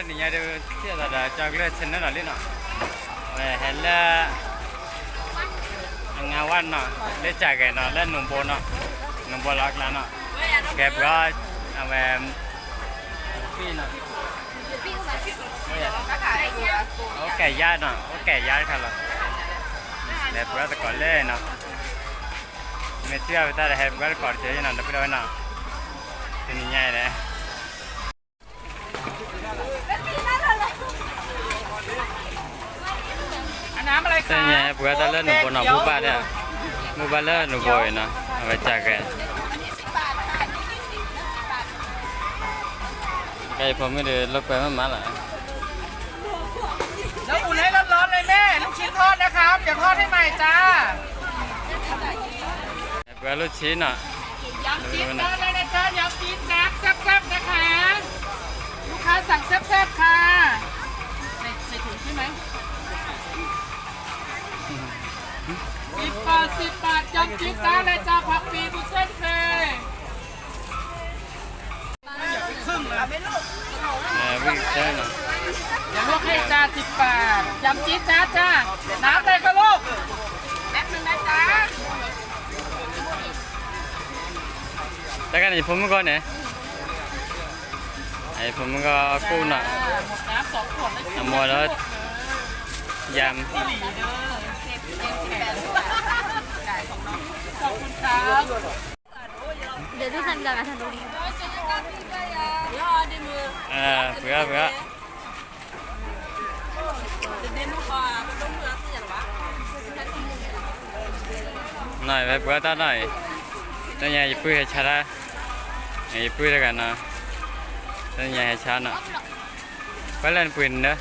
là nhà đều chia là cho cái chân nó là lên nọ về hết là ngao ăn nọ để trả cái nọ lên nồng bò lắc là nọ kẹp ra về phi nọ ok giá nọ ok giá khá là đẹp quá thì còn lên nọ mình chưa người ta là đẹp quá còn chơi nọ được đâu nọ thì nhảy đấyแต่เนี่ยปกติแล้วหนูบนหนองบัวบ้านเนี่ยบัวบ้านแล้วหนูบอยนะเอาไปจากกันไก่ผมไม่ได้ลบไปมันมาละแล้วอุ่นให้ร้อนๆเลยแม่ลูกชิ้นทอดนะครับเดี๋ยวทอดให้ใหม่จ้าปกติลูกชิ้นอ่ะยำชิ้นทอดเลยนะจ๊ะยำชิ้นแซ่บๆนะคะลูกค้าสั่งแซ่บๆค่ะใส่ถุงใช่ไหม10 บาทยำชิ้นได้เลยจ้าผักปีบุเส้นเฟย์ครึ่งเลยไม่ลูกวิ่งเต้นอ่ะอย่าลวกให้จ้า10 บาทยำชิ้นจ้าน้ำอะไรก็ลูกแป๊บนึงนะจ้าแล้วกันไอ้ผมก็เนี่ยไอ้ผมก็กู้น่ะหมดน้ำ2 ขวดแล้วหมดแล้วยำขอบคุณครับ เดี๋ยวที่ทันกันนะทันดูเผื่อหน่อยไปเผื่อตาหน่อยตอนนี้จะพูดให้ชัดนะอย่าพูดแล้วกันนะตอนนี้ให้ชัดนะไปเล่นปืนเนอะ